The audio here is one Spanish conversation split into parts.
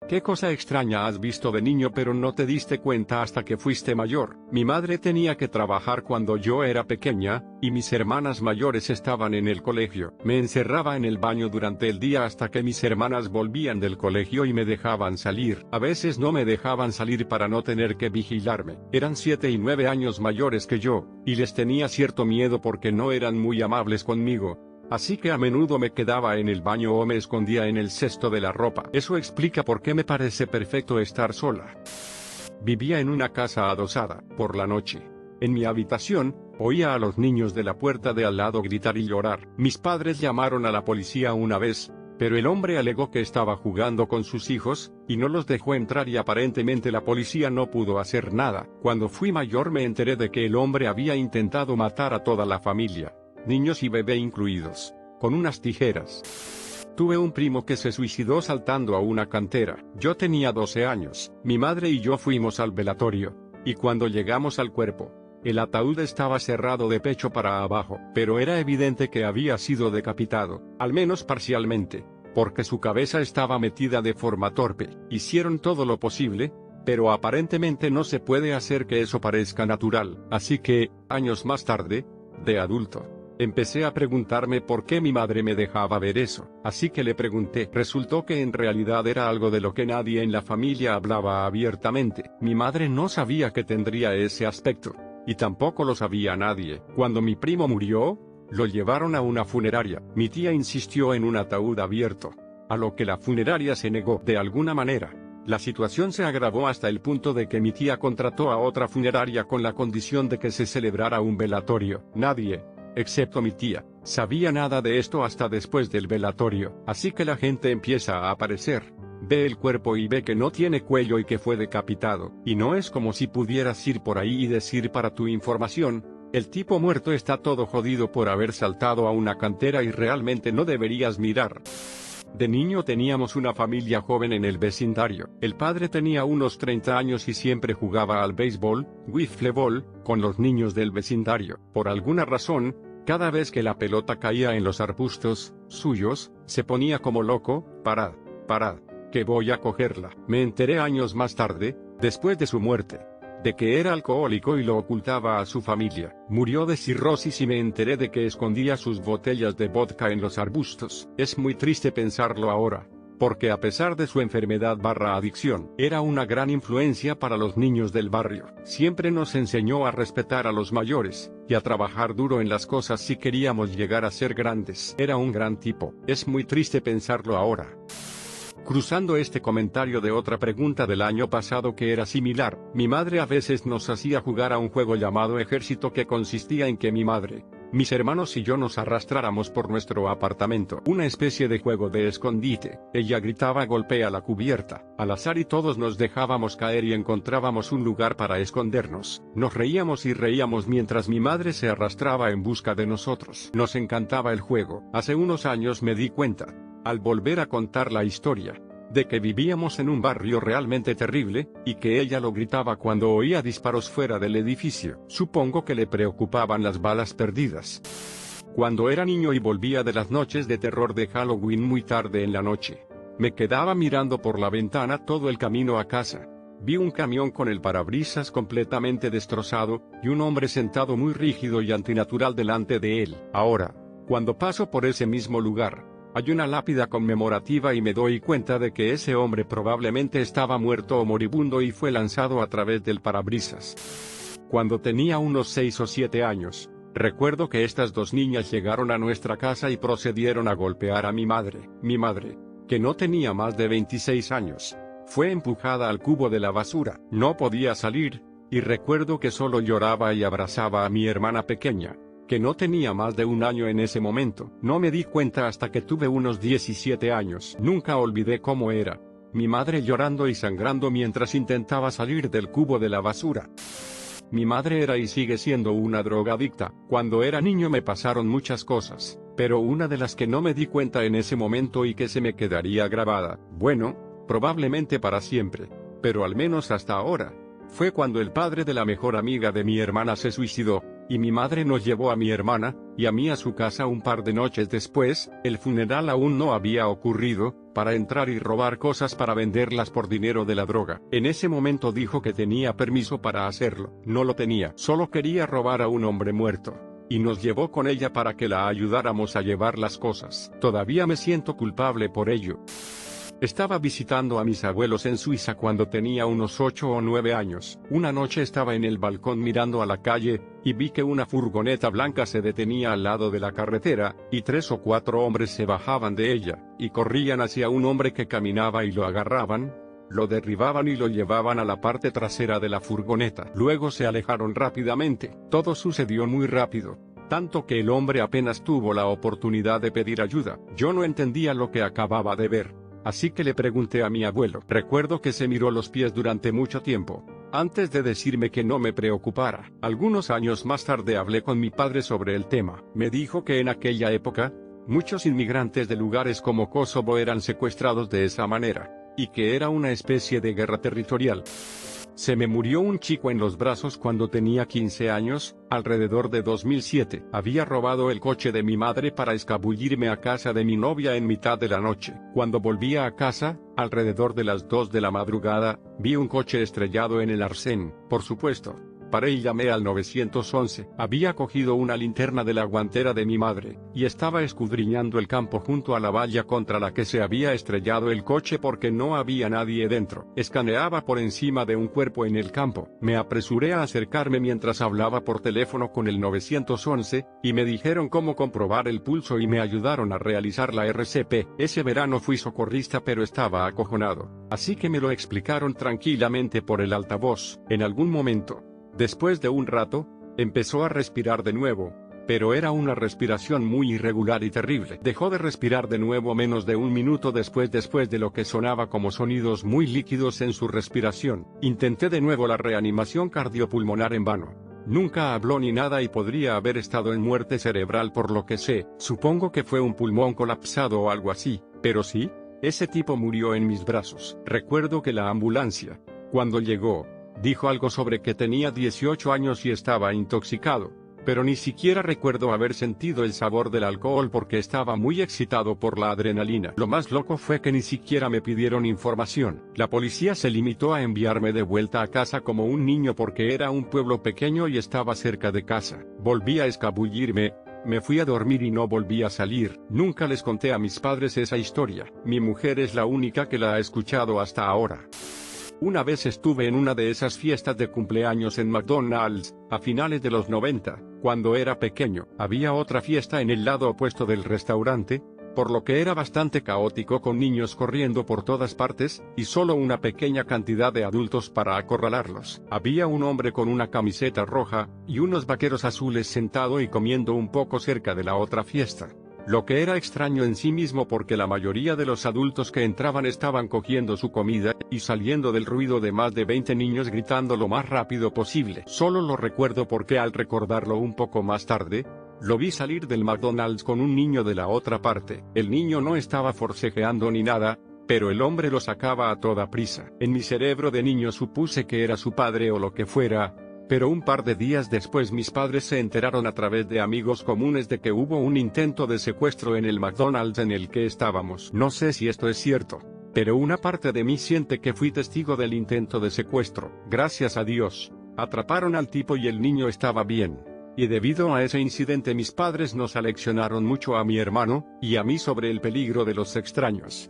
¿Qué cosa extraña has visto de niño pero no te diste cuenta hasta que fuiste mayor? Mi madre tenía que trabajar cuando yo era pequeña, y mis hermanas mayores estaban en el colegio. Me encerraba en el baño durante el día hasta que mis hermanas volvían del colegio y me dejaban salir. A veces no me dejaban salir para no tener que vigilarme. Eran 7 y 9 años mayores que yo, y les tenía cierto miedo porque no eran muy amables conmigo. Así que a menudo me quedaba en el baño o me escondía en el cesto de la ropa. Eso explica por qué me parece perfecto estar sola. Vivía en una casa adosada. Por la noche, en mi habitación, oía a los niños de la puerta de al lado gritar y llorar. Mis padres llamaron a la policía una vez, pero el hombre alegó que estaba jugando con sus hijos, y no los dejó entrar y aparentemente la policía no pudo hacer nada. Cuando fui mayor me enteré de que el hombre había intentado matar a toda la familia, niños y bebé incluidos, con unas tijeras. Tuve un primo que se suicidó saltando a una cantera. Yo tenía 12 años. Mi madre y yo fuimos al velatorio, y cuando llegamos al cuerpo, el ataúd estaba cerrado de pecho para abajo, pero era evidente que había sido decapitado, al menos parcialmente, porque su cabeza estaba metida de forma torpe. Hicieron todo lo posible, pero aparentemente no se puede hacer que eso parezca natural. Así que, años más tarde, de adulto, empecé a preguntarme por qué mi madre me dejaba ver eso. Así que le pregunté. Resultó que en realidad era algo de lo que nadie en la familia hablaba abiertamente. Mi madre no sabía que tendría ese aspecto, y tampoco lo sabía nadie. Cuando mi primo murió, lo llevaron a una funeraria. Mi tía insistió en un ataúd abierto, a lo que la funeraria se negó. De alguna manera, la situación se agravó hasta el punto de que mi tía contrató a otra funeraria con la condición de que se celebrara un velatorio. Nadie, excepto mi tía, sabía nada de esto hasta después del velatorio. Así que la gente empieza a aparecer, ve el cuerpo y ve que no tiene cuello y que fue decapitado. Y no es como si pudieras ir por ahí y decir: para tu información, el tipo muerto está todo jodido por haber saltado a una cantera y realmente no deberías mirar. De niño teníamos una familia joven en el vecindario. El padre tenía unos 30 años y siempre jugaba al béisbol, wiffleball, con los niños del vecindario. Por alguna razón, cada vez que la pelota caía en los arbustos suyos, se ponía como loco: parad, parad, que voy a cogerla. Me enteré años más tarde, después de su muerte, de que era alcohólico y lo ocultaba a su familia. Murió de cirrosis y me enteré de que escondía sus botellas de vodka en los arbustos. Es muy triste pensarlo ahora, porque a pesar de su enfermedad / adicción, era una gran influencia para los niños del barrio. Siempre nos enseñó a respetar a los mayores, y a trabajar duro en las cosas si queríamos llegar a ser grandes. Era un gran tipo. Es muy triste pensarlo ahora. Cruzando este comentario de otra pregunta del año pasado que era similar, mi madre a veces nos hacía jugar a un juego llamado Ejército, que consistía en que mi madre, mis hermanos y yo nos arrastráramos por nuestro apartamento. Una especie de juego de escondite. Ella gritaba: golpea la cubierta, al azar, y todos nos dejábamos caer y encontrábamos un lugar para escondernos. Nos reíamos y reíamos mientras mi madre se arrastraba en busca de nosotros. Nos encantaba el juego. Hace unos años me di cuenta, al volver a contar la historia, de que vivíamos en un barrio realmente terrible, y que ella lo gritaba cuando oía disparos fuera del edificio. Supongo que le preocupaban las balas perdidas. Cuando era niño y volvía de las noches de terror de Halloween muy tarde en la noche, me quedaba mirando por la ventana todo el camino a casa. Vi un camión con el parabrisas completamente destrozado, y un hombre sentado muy rígido y antinatural delante de él. Ahora, cuando paso por ese mismo lugar, hay una lápida conmemorativa y me doy cuenta de que ese hombre probablemente estaba muerto o moribundo y fue lanzado a través del parabrisas. Cuando tenía unos 6 o 7 años, recuerdo que estas dos niñas llegaron a nuestra casa y procedieron a golpear a mi madre. Mi madre, que no tenía más de 26 años, fue empujada al cubo de la basura. No podía salir, y recuerdo que solo lloraba y abrazaba a mi hermana pequeña, que no tenía más de 1 año en ese momento. No me di cuenta hasta que tuve unos 17 años. Nunca olvidé cómo era mi madre llorando y sangrando mientras intentaba salir del cubo de la basura. Mi madre era y sigue siendo una drogadicta. Cuando era niño me pasaron muchas cosas, pero una de las que no me di cuenta en ese momento y que se me quedaría grabada, bueno, probablemente para siempre, pero al menos hasta ahora, fue cuando el padre de la mejor amiga de mi hermana se suicidó. y mi madre nos llevó a mi hermana y a mí a su casa un par de noches después. El funeral aún no había ocurrido, para entrar y robar cosas para venderlas por dinero de la droga. En ese momento dijo que tenía permiso para hacerlo. No lo tenía, solo quería robar a un hombre muerto. Y nos llevó con ella para que la ayudáramos a llevar las cosas. Todavía me siento culpable por ello. Estaba visitando a mis abuelos en Suiza cuando tenía unos 8 o 9 años. Una noche estaba en el balcón mirando a la calle, y vi que una furgoneta blanca se detenía al lado de la carretera, y 3 o 4 hombres se bajaban de ella, y corrían hacia un hombre que caminaba y lo agarraban, lo derribaban y lo llevaban a la parte trasera de la furgoneta. Luego se alejaron rápidamente. Todo sucedió muy rápido, tanto que el hombre apenas tuvo la oportunidad de pedir ayuda. Yo no entendía lo que acababa de ver. Así que le pregunté a mi abuelo. Recuerdo que se miró los pies durante mucho tiempo, antes de decirme que no me preocupara. Algunos años más tarde hablé con mi padre sobre el tema. Me dijo que en aquella época, muchos inmigrantes de lugares como Kosovo eran secuestrados de esa manera, y que era una especie de guerra territorial. Se me murió un chico en los brazos cuando tenía 15 años, alrededor de 2007. Había robado el coche de mi madre para escabullirme a casa de mi novia en mitad de la noche. Cuando volvía a casa, alrededor de las 2 de la madrugada, vi un coche estrellado en el arcén. Por supuesto, paré y llamé al 911. Había cogido una linterna de la guantera de mi madre, y estaba escudriñando el campo junto a la valla contra la que se había estrellado el coche porque no había nadie dentro. Escaneaba por encima de un cuerpo en el campo. Me apresuré a acercarme mientras hablaba por teléfono con el 911, y me dijeron cómo comprobar el pulso y me ayudaron a realizar la RCP. Ese verano fui socorrista pero estaba acojonado, así que me lo explicaron tranquilamente por el altavoz. En algún momento, después de un rato, empezó a respirar de nuevo, pero era una respiración muy irregular y terrible. Dejó de respirar de nuevo menos de un minuto después de lo que sonaba como sonidos muy líquidos en su respiración. Intenté de nuevo la reanimación cardiopulmonar en vano. Nunca habló ni nada y podría haber estado en muerte cerebral por lo que sé. Supongo que fue un pulmón colapsado o algo así, pero sí, ese tipo murió en mis brazos. Recuerdo que la ambulancia, cuando llegó, dijo algo sobre que tenía 18 años y estaba intoxicado, pero ni siquiera recuerdo haber sentido el sabor del alcohol porque estaba muy excitado por la adrenalina. Lo más loco fue que ni siquiera me pidieron información. La policía se limitó a enviarme de vuelta a casa como un niño porque era un pueblo pequeño y estaba cerca de casa. Volví a escabullirme, me fui a dormir y no volví a salir. Nunca les conté a mis padres esa historia. Mi mujer es la única que la ha escuchado hasta ahora. Una vez estuve en una de esas fiestas de cumpleaños en McDonald's, a finales de los 90, cuando era pequeño. Había otra fiesta en el lado opuesto del restaurante, por lo que era bastante caótico con niños corriendo por todas partes, y solo una pequeña cantidad de adultos para acorralarlos. Había un hombre con una camiseta roja, y unos vaqueros azules sentado y comiendo un poco cerca de la otra fiesta. Lo que era extraño en sí mismo porque la mayoría de los adultos que entraban estaban cogiendo su comida, y saliendo del ruido de más de 20 niños gritando lo más rápido posible. Solo lo recuerdo porque al recordarlo un poco más tarde, lo vi salir del McDonald's con un niño de la otra parte. El niño no estaba forcejeando ni nada, pero el hombre lo sacaba a toda prisa. En mi cerebro de niño supuse que era su padre o lo que fuera, pero un par de días después mis padres se enteraron a través de amigos comunes de que hubo un intento de secuestro en el McDonald's en el que estábamos. No sé si esto es cierto, pero una parte de mí siente que fui testigo del intento de secuestro. Gracias a Dios, atraparon al tipo y el niño estaba bien. Y debido a ese incidente mis padres nos aleccionaron mucho a mi hermano y a mí sobre el peligro de los extraños.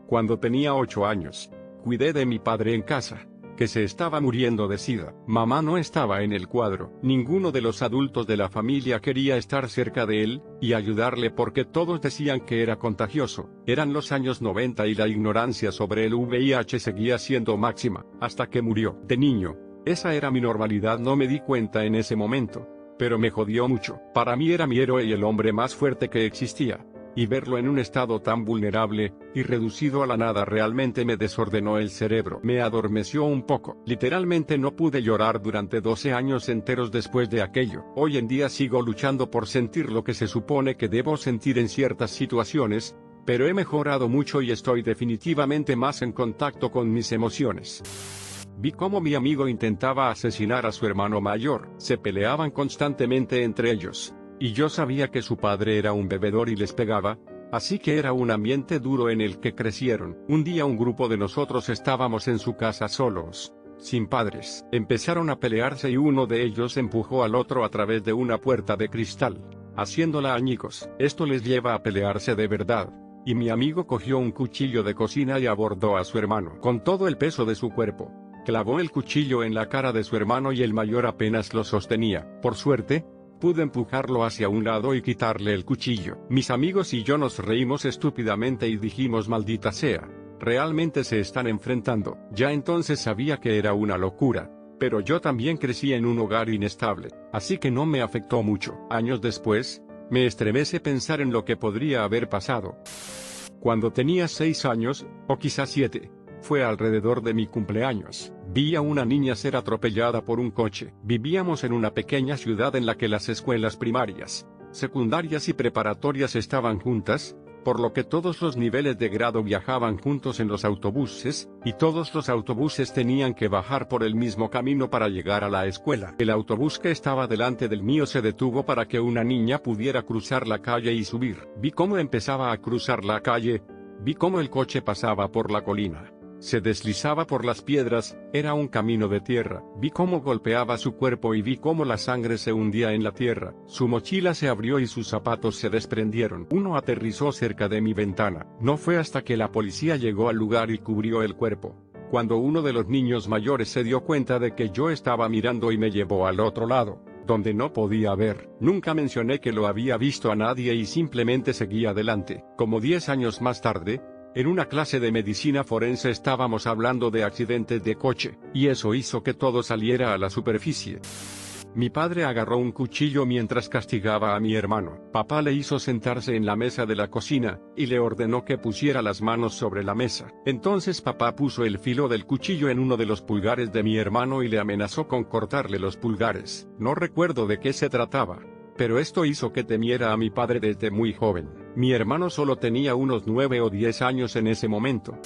Cuando tenía 8 años, cuidé de mi padre en casa, que se estaba muriendo de sida. Mamá no estaba en el cuadro. Ninguno de los adultos de la familia quería estar cerca de él y ayudarle porque todos decían que era contagioso. Eran los años 90 y la ignorancia sobre el VIH seguía siendo máxima, hasta que murió. De niño, esa era mi normalidad. No me di cuenta en ese momento, pero me jodió mucho. Para mí era mi héroe y el hombre más fuerte que existía. Y verlo en un estado tan vulnerable, y reducido a la nada realmente me desordenó el cerebro. Me adormeció un poco. Literalmente no pude llorar durante 12 años enteros después de aquello. Hoy en día sigo luchando por sentir lo que se supone que debo sentir en ciertas situaciones, pero he mejorado mucho y estoy definitivamente más en contacto con mis emociones. Vi cómo mi amigo intentaba asesinar a su hermano mayor. Se peleaban constantemente entre ellos. Y yo sabía que su padre era un bebedor y les pegaba. Así que era un ambiente duro en el que crecieron. Un día un grupo de nosotros estábamos en su casa solos, sin padres. Empezaron a pelearse y uno de ellos empujó al otro a través de una puerta de cristal, haciéndola añicos. Esto les lleva a pelearse de verdad. Y mi amigo cogió un cuchillo de cocina y abordó a su hermano. Con todo el peso de su cuerpo, clavó el cuchillo en la cara de su hermano y el mayor apenas lo sostenía. Por suerte, pude empujarlo hacia un lado y quitarle el cuchillo. Mis amigos y yo nos reímos estúpidamente y dijimos maldita sea, realmente se están enfrentando. Ya entonces sabía que era una locura, pero yo también crecí en un hogar inestable, así que no me afectó mucho. Años después, me estremece pensar en lo que podría haber pasado. Cuando tenía 6 años, o quizás 7, fue alrededor de mi cumpleaños. Vi a una niña ser atropellada por un coche. Vivíamos en una pequeña ciudad en la que las escuelas primarias, secundarias y preparatorias estaban juntas, por lo que todos los niveles de grado viajaban juntos en los autobuses, y todos los autobuses tenían que bajar por el mismo camino para llegar a la escuela. El autobús que estaba delante del mío se detuvo para que una niña pudiera cruzar la calle y subir. Vi cómo empezaba a cruzar la calle, vi cómo el coche pasaba por la colina. Se deslizaba por las piedras, era un camino de tierra. Vi cómo golpeaba su cuerpo y vi cómo la sangre se hundía en la tierra. Su mochila se abrió y sus zapatos se desprendieron. Uno aterrizó cerca de mi ventana. No fue hasta que la policía llegó al lugar y cubrió el cuerpo, cuando uno de los niños mayores se dio cuenta de que yo estaba mirando y me llevó al otro lado, donde no podía ver. Nunca mencioné que lo había visto a nadie y simplemente seguí adelante. Como 10 años más tarde, en una clase de medicina forense estábamos hablando de accidentes de coche, y eso hizo que todo saliera a la superficie. Mi padre agarró un cuchillo mientras castigaba a mi hermano. Papá le hizo sentarse en la mesa de la cocina, y le ordenó que pusiera las manos sobre la mesa. Entonces papá puso el filo del cuchillo en uno de los pulgares de mi hermano y le amenazó con cortarle los pulgares. No recuerdo de qué se trataba, pero esto hizo que temiera a mi padre desde muy joven. Mi hermano solo tenía unos 9 o 10 años en ese momento.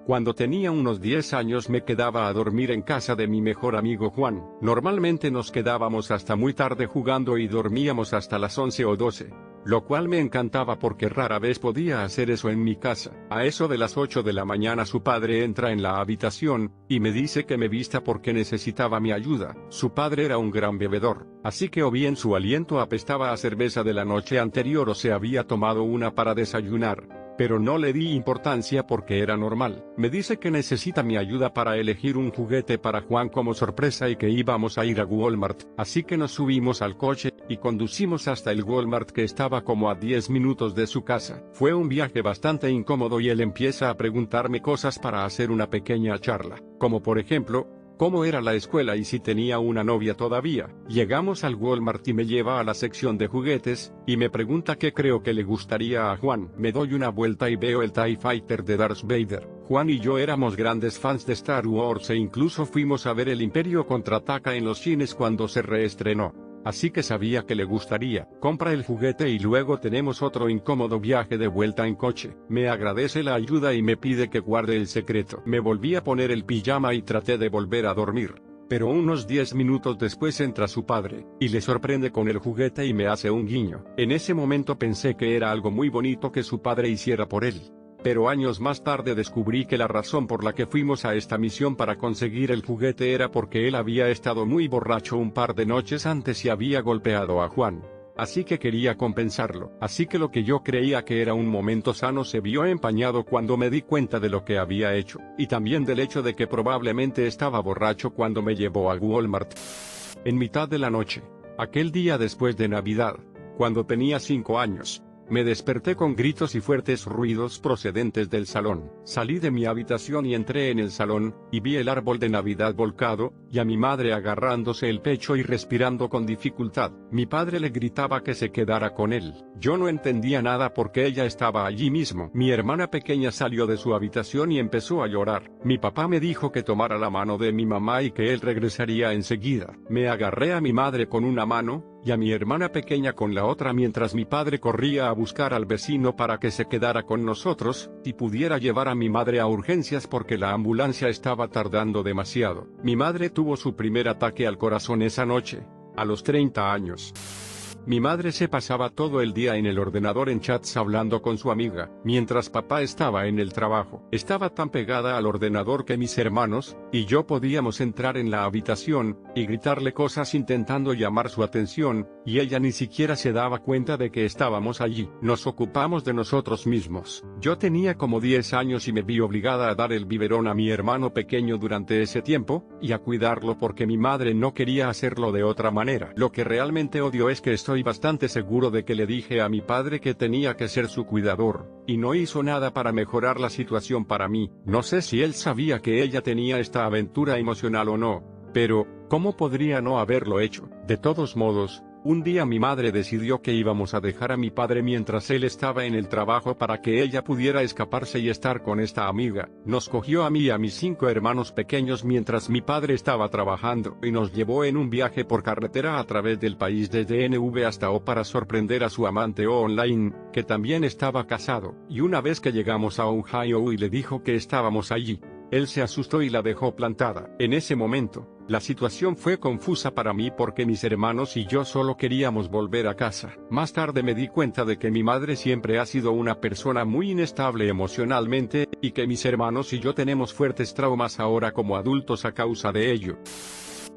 Cuando tenía unos 10 años me quedaba a dormir en casa de mi mejor amigo Juan. Normalmente nos quedábamos hasta muy tarde jugando y dormíamos hasta las 11 o 12, lo cual me encantaba porque rara vez podía hacer eso en mi casa. A eso de las 8 de la mañana su padre entra en la habitación, y me dice que me vista porque necesitaba mi ayuda. Su padre era un gran bebedor, así que o bien su aliento apestaba a cerveza de la noche anterior o se había tomado una para desayunar. Pero no le di importancia porque era normal. Me dice que necesita mi ayuda para elegir un juguete para Juan como sorpresa y que íbamos a ir a Walmart. Así que nos subimos al coche, y conducimos hasta el Walmart que estaba como a 10 minutos de su casa. Fue un viaje bastante incómodo y él empieza a preguntarme cosas para hacer una pequeña charla, como por ejemplo, cómo era la escuela y si tenía una novia todavía. Llegamos al Walmart y me lleva a la sección de juguetes, y me pregunta qué creo que le gustaría a Juan. Me doy una vuelta y veo el TIE Fighter de Darth Vader. Juan y yo éramos grandes fans de Star Wars e incluso fuimos a ver El Imperio Contraataca en los cines cuando se reestrenó. Así que sabía que le gustaría. Compra el juguete y luego tenemos otro incómodo viaje de vuelta en coche. Me agradece la ayuda y me pide que guarde el secreto. Me volví a poner el pijama y traté de volver a dormir. Pero unos 10 minutos después entra su padre, y le sorprende con el juguete y me hace un guiño. En ese momento pensé que era algo muy bonito que su padre hiciera por él. Pero años más tarde descubrí que la razón por la que fuimos a esta misión para conseguir el juguete era porque él había estado muy borracho un par de noches antes y había golpeado a Juan. Así que quería compensarlo. Así que lo que yo creía que era un momento sano se vio empañado cuando me di cuenta de lo que había hecho, y también del hecho de que probablemente estaba borracho cuando me llevó a Walmart. En mitad de la noche, aquel día después de Navidad, cuando tenía 5 años, me desperté con gritos y fuertes ruidos procedentes del salón. Salí de mi habitación y entré en el salón, y vi el árbol de Navidad volcado, y a mi madre agarrándose el pecho y respirando con dificultad. Mi padre le gritaba que se quedara con él. Yo no entendía nada porque ella estaba allí mismo. Mi hermana pequeña salió de su habitación y empezó a llorar. Mi papá me dijo que tomara la mano de mi mamá y que él regresaría enseguida. Me agarré a mi madre con una mano, y a mi hermana pequeña con la otra mientras mi padre corría a buscar al vecino para que se quedara con nosotros, y pudiera llevar a mi madre a urgencias porque la ambulancia estaba tardando demasiado. Mi madre tuvo su primer ataque al corazón esa noche, a los 30 años. Mi madre se pasaba todo el día en el ordenador en chats hablando con su amiga, mientras papá estaba en el trabajo. Estaba tan pegada al ordenador que mis hermanos y yo podíamos entrar en la habitación y gritarle cosas intentando llamar su atención, y ella ni siquiera se daba cuenta de que estábamos allí. Nos ocupamos de nosotros mismos. Yo tenía como 10 años y me vi obligada a dar el biberón a mi hermano pequeño durante ese tiempo, y a cuidarlo porque mi madre no quería hacerlo de otra manera. Lo que realmente odio es que estoy bastante seguro de que le dije a mi padre que tenía que ser su cuidador, y no hizo nada para mejorar la situación para mí. No sé si él sabía que ella tenía esta aventura emocional o no, pero, ¿cómo podría no haberlo hecho? De todos modos, un día mi madre decidió que íbamos a dejar a mi padre mientras él estaba en el trabajo para que ella pudiera escaparse y estar con esta amiga. Nos cogió a mí y a mis 5 hermanos pequeños mientras mi padre estaba trabajando y nos llevó en un viaje por carretera a través del país desde DNV hasta O para sorprender a su amante online, que también estaba casado. Y una vez que llegamos a Ohio y le dijo que estábamos allí, él se asustó y la dejó plantada. En ese momento, la situación fue confusa para mí porque mis hermanos y yo solo queríamos volver a casa. Más tarde me di cuenta de que mi madre siempre ha sido una persona muy inestable emocionalmente, y que mis hermanos y yo tenemos fuertes traumas ahora como adultos a causa de ello.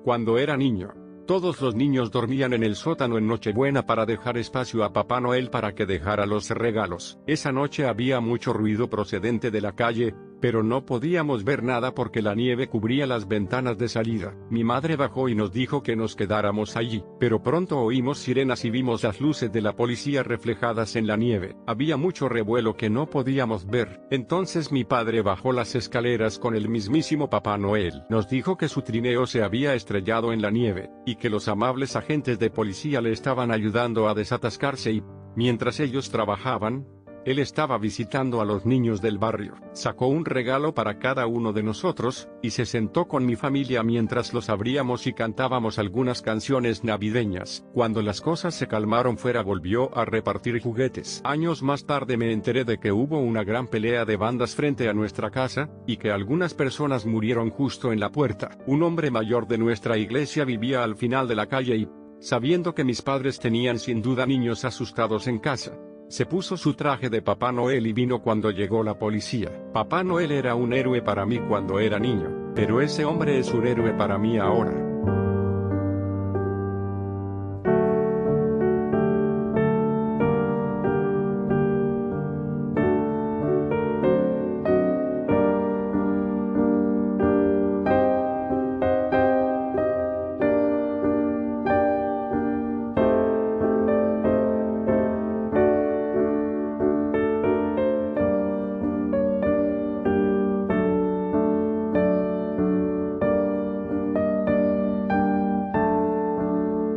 Cuando era niño, todos los niños dormían en el sótano en Nochebuena para dejar espacio a Papá Noel para que dejara los regalos. Esa noche había mucho ruido procedente de la calle, pero no podíamos ver nada porque la nieve cubría las ventanas de salida. Mi madre bajó y nos dijo que nos quedáramos allí, pero pronto oímos sirenas y vimos las luces de la policía reflejadas en la nieve. Había mucho revuelo que no podíamos ver. Entonces mi padre bajó las escaleras con el mismísimo Papá Noel. Nos dijo que su trineo se había estrellado en la nieve, y que los amables agentes de policía le estaban ayudando a desatascarse y, mientras ellos trabajaban, él estaba visitando a los niños del barrio. Sacó un regalo para cada uno de nosotros, y se sentó con mi familia mientras los abríamos y cantábamos algunas canciones navideñas. Cuando las cosas se calmaron fuera volvió a repartir juguetes. Años más tarde me enteré de que hubo una gran pelea de bandas frente a nuestra casa, y que algunas personas murieron justo en la puerta. Un hombre mayor de nuestra iglesia vivía al final de la calle y, sabiendo que mis padres tenían sin duda niños asustados en casa, se puso su traje de Papá Noel y vino cuando llegó la policía. Papá Noel era un héroe para mí cuando era niño, pero ese hombre es un héroe para mí ahora.